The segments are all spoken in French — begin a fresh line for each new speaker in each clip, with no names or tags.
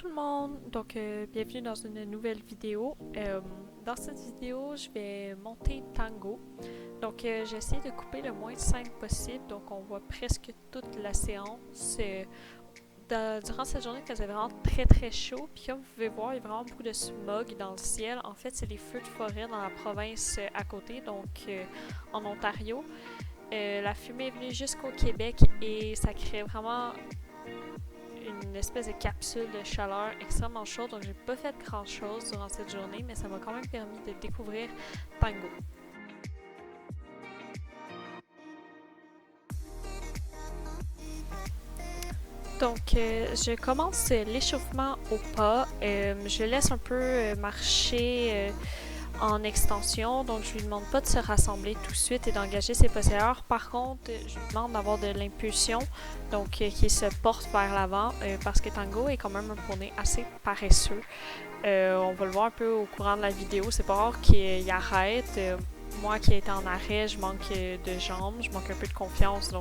tout le monde, bienvenue dans une nouvelle vidéo. Dans cette vidéo, je vais monter Tango. J'essaie de couper le moins de 5 possible, donc on voit presque toute la séance. Durant cette journée, il faisait vraiment très chaud, puis comme vous pouvez voir, il y a vraiment beaucoup de smog dans le ciel. En fait, c'est les feux de forêt dans la province à côté, en Ontario. La fumée est venue jusqu'au Québec et ça crée vraiment une espèce de capsule de chaleur extrêmement chaude. Donc j'ai pas fait grand chose durant cette journée, mais ça m'a quand même permis de découvrir Tango. Je commence l'échauffement au pas. Je laisse un peu marcher en extension, donc je lui demande pas de se rassembler tout de suite et d'engager ses postérieurs. Par contre, je lui demande d'avoir de l'impulsion, qu'il se porte vers l'avant, parce que Tango est quand même un poney assez paresseux. On va le voir un peu au courant de la vidéo, c'est pas rare qu'il arrête. Moi qui ai été en arrêt, je manque de jambes, je manque un peu de confiance,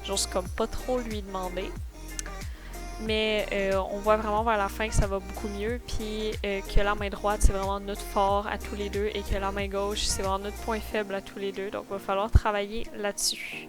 j'ose comme pas trop lui demander. Mais on voit vraiment vers la fin que ça va beaucoup mieux, puis que la main droite c'est vraiment notre fort à tous les deux et que la main gauche c'est vraiment notre point faible à tous les deux, donc il va falloir travailler là-dessus.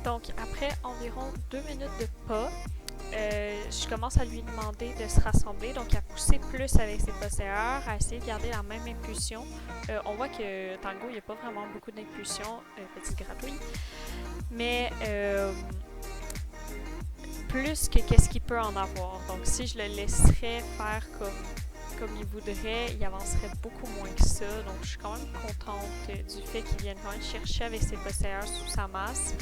Donc après environ 2 minutes de pas, je commence à lui demander de se rassembler, donc à pousser plus avec ses postérieurs, à essayer de garder la même impulsion. On voit que Tango, il n'y a pas vraiment beaucoup d'impulsion, petite gratouille, mais plus que qu'est-ce qu'il peut en avoir. Donc si je le laisserais faire comme il voudrait, il avancerait beaucoup moins que ça. Donc je suis quand même contente du fait qu'il vienne quand même chercher avec ses postérieurs sous sa masse.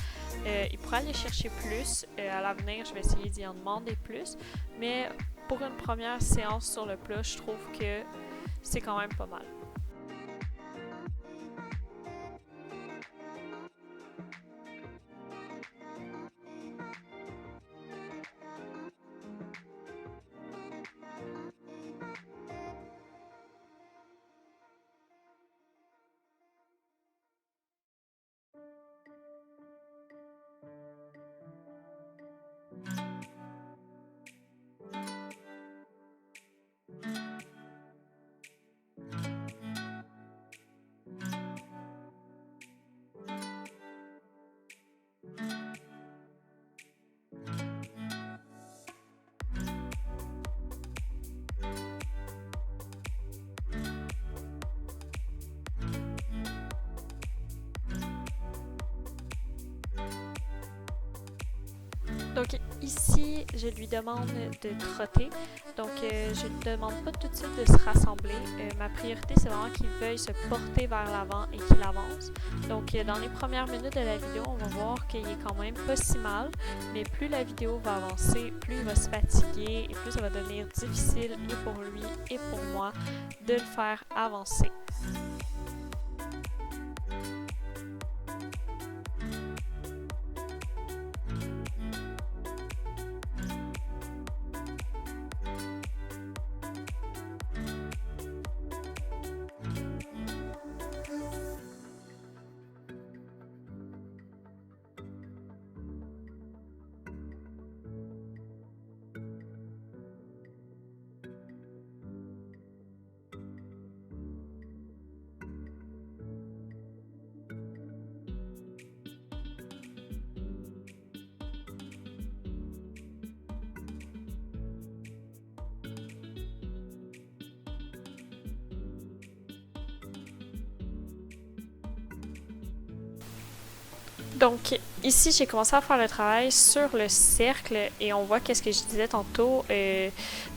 Il pourrait aller chercher plus. À l'avenir, je vais essayer d'y en demander plus. Mais pour une première séance sur le plat, je trouve que c'est quand même pas mal. Donc ici, je lui demande de trotter. Je ne demande pas tout de suite de se rassembler. Ma priorité, c'est vraiment qu'il veuille se porter vers l'avant et qu'il avance. Dans les premières minutes de la vidéo, on va voir qu'il est quand même pas si mal. Mais plus la vidéo va avancer, plus il va se fatiguer et plus ça va devenir difficile et pour lui et pour moi de le faire avancer. Donc ici, j'ai commencé à faire le travail sur le cercle et on voit qu'est-ce que je disais tantôt.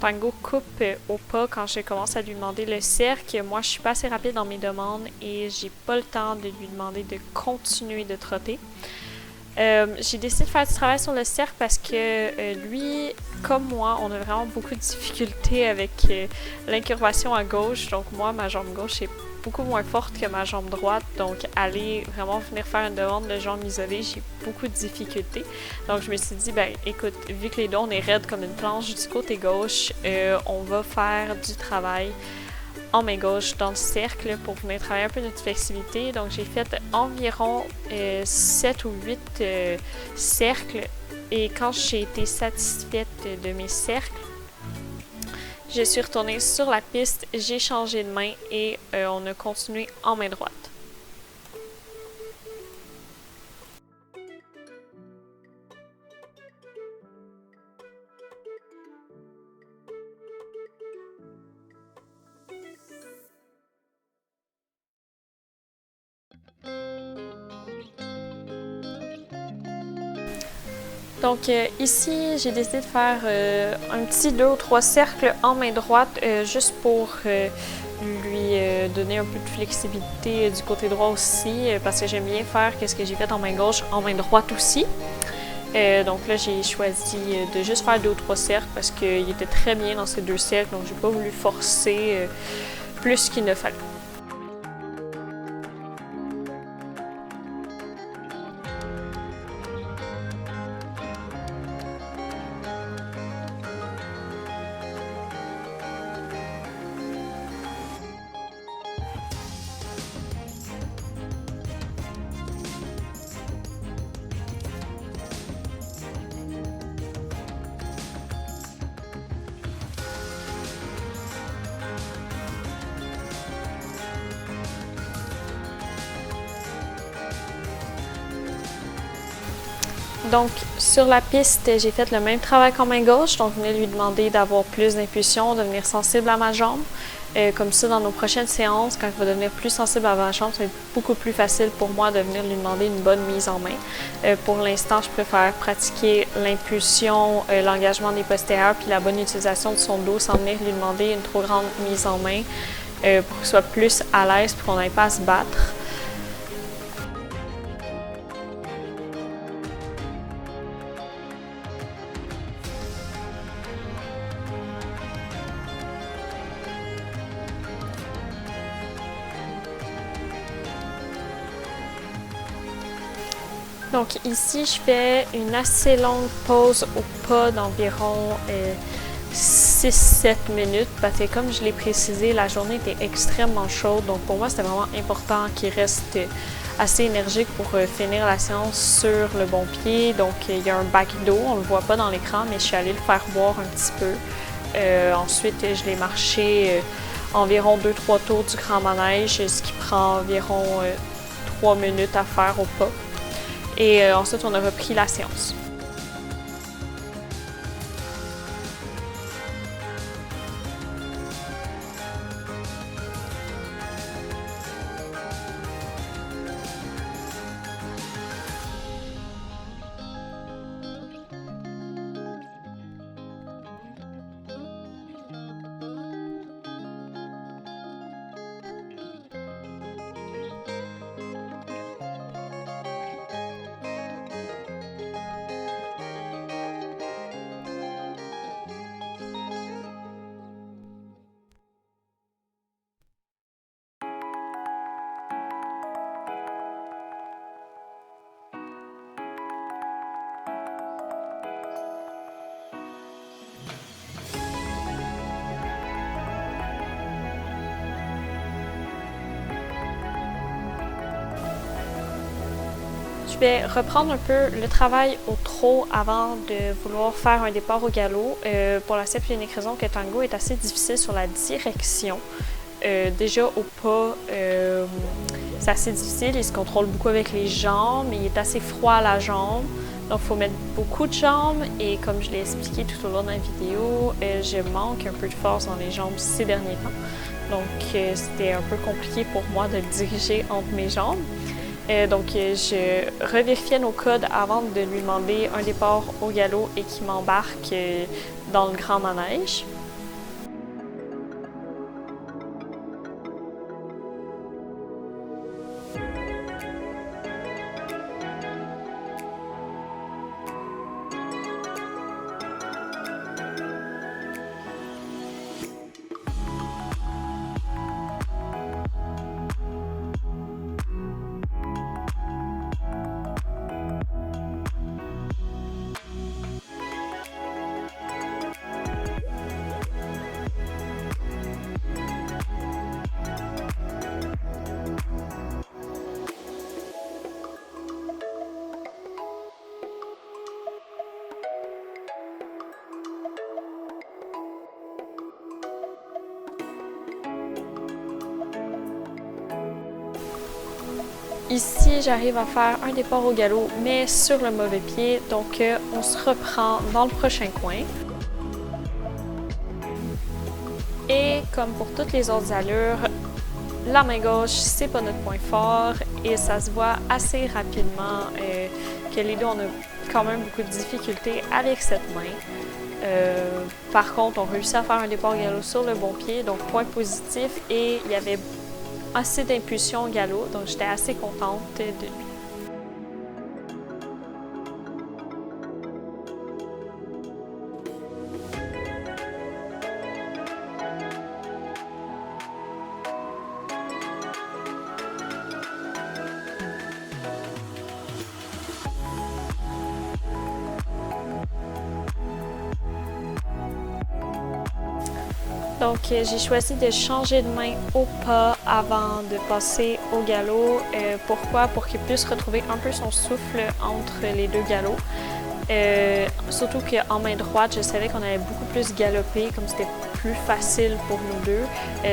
Tango coupe au pas quand je commence à lui demander le cercle. Moi, je suis pas assez rapide dans mes demandes et j'ai pas le temps de lui demander de continuer de trotter. J'ai décidé de faire du travail sur le cercle parce que lui, comme moi, on a vraiment beaucoup de difficultés avec l'incurvation à gauche. Donc moi, ma jambe gauche est beaucoup moins forte que ma jambe droite. Donc aller vraiment venir faire une demande de jambe isolée, j'ai beaucoup de difficultés. Donc je me suis dit, ben écoute, vu que les deux, on est raide comme une planche du côté gauche, on va faire du travail en main gauche dans le cercle pour venir travailler un peu notre flexibilité. Donc j'ai fait environ 7 ou 8 cercles et quand j'ai été satisfaite de mes cercles, je suis retournée sur la piste, j'ai changé de main et on a continué en main droite. Donc ici, j'ai décidé de faire un petit 2 ou 3 cercles en main droite juste pour lui donner un peu de flexibilité du côté droit aussi parce que j'aime bien faire ce que j'ai fait en main droite aussi. Donc là, j'ai choisi de juste faire 2 ou 3 cercles parce qu'il était très bien dans ces 2 cercles, donc j'ai pas voulu forcer plus qu'il ne fallait. Donc, sur la piste, j'ai fait le même travail qu'en main gauche. Donc, je venais lui demander d'avoir plus d'impulsion, de devenir sensible à ma jambe. Comme ça, dans nos prochaines séances, quand il va devenir plus sensible à ma jambe, ça va être beaucoup plus facile pour moi de venir lui demander une bonne mise en main. Pour l'instant, je préfère pratiquer l'impulsion, l'engagement des postérieurs, puis la bonne utilisation de son dos sans venir lui demander une trop grande mise en main pour qu'il soit plus à l'aise et qu'on n'aille pas à se battre. Donc ici, je fais une assez longue pause au pas d'environ 6-7 minutes parce que comme je l'ai précisé, la journée était extrêmement chaude. Donc pour moi, c'était vraiment important qu'il reste assez énergique pour finir la séance sur le bon pied. Donc il y a un bac d'eau, on ne le voit pas dans l'écran, mais je suis allée le faire boire un petit peu. Ensuite, je l'ai marché environ 2-3 tours du grand manège, ce qui prend environ 3 minutes à faire au pas. Et ensuite, on a repris la séance. Je vais reprendre un peu le travail au trot avant de vouloir faire un départ au galop pour la simple et unique raison que Tango est assez difficile sur la direction. Déjà au pas, c'est assez difficile, il se contrôle beaucoup avec les jambes, il est assez froid à la jambe, donc il faut mettre beaucoup de jambes et comme je l'ai expliqué tout au long de la vidéo, je manque un peu de force dans les jambes ces derniers temps. Donc c'était un peu compliqué pour moi de le diriger entre mes jambes. Je revérifiais nos codes avant de lui demander un départ au galop et qu'il m'embarque dans le grand manège. Ici, j'arrive à faire un départ au galop, mais sur le mauvais pied, donc on se reprend dans le prochain coin. Et comme pour toutes les autres allures, la main gauche, c'est pas notre point fort et ça se voit assez rapidement que les deux, on a quand même beaucoup de difficultés avec cette main. Par contre, on réussit à faire un départ au galop sur le bon pied, donc point positif, et il y avait assez d'impulsion au galop, donc j'étais assez contente de lui. Donc, j'ai choisi de changer de main au pas avant de passer au galop. Pourquoi? Pour qu'il puisse retrouver un peu son souffle entre les deux galops. Surtout qu'en main droite, je savais qu'on allait beaucoup plus galoper, comme c'était plus facile pour nous deux.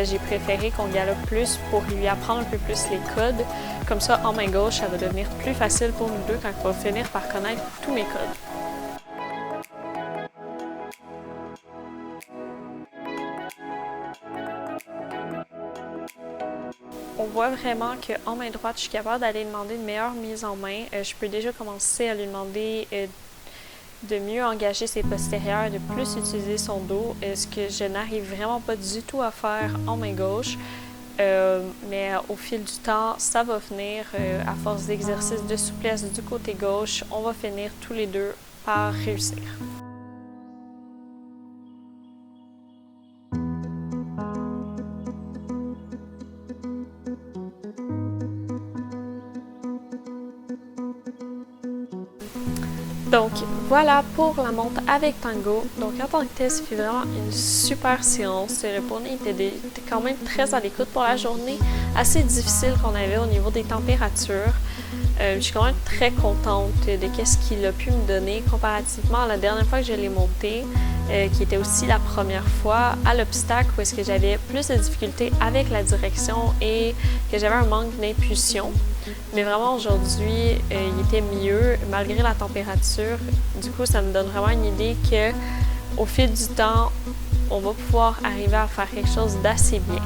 J'ai préféré qu'on galope plus pour lui apprendre un peu plus les codes. Comme ça, en main gauche, ça va devenir plus facile pour nous deux quand il va finir par connaître tous mes codes. On voit vraiment qu'en main droite, je suis capable d'aller demander une meilleure mise en main. Je peux déjà commencer à lui demander de mieux engager ses postérieurs, de plus utiliser son dos, ce que je n'arrive vraiment pas du tout à faire en main gauche. Mais au fil du temps, ça va venir. À force d'exercice de souplesse du côté gauche, on va finir tous les deux par réussir. Donc voilà pour la monte avec Tango. Donc en tant que tel, ça fait vraiment une super séance. Le poney était quand même très à l'écoute pour la journée, assez difficile qu'on avait au niveau des températures. Je suis quand même très contente de ce qu'il a pu me donner comparativement à la dernière fois que je l'ai monté, qui était aussi la première fois à l'obstacle où est-ce que j'avais plus de difficultés avec la direction et que j'avais un manque d'impulsion. Mais vraiment aujourd'hui, il était mieux malgré la température. Du coup, ça me donne vraiment une idée qu'au fil du temps, on va pouvoir arriver à faire quelque chose d'assez bien.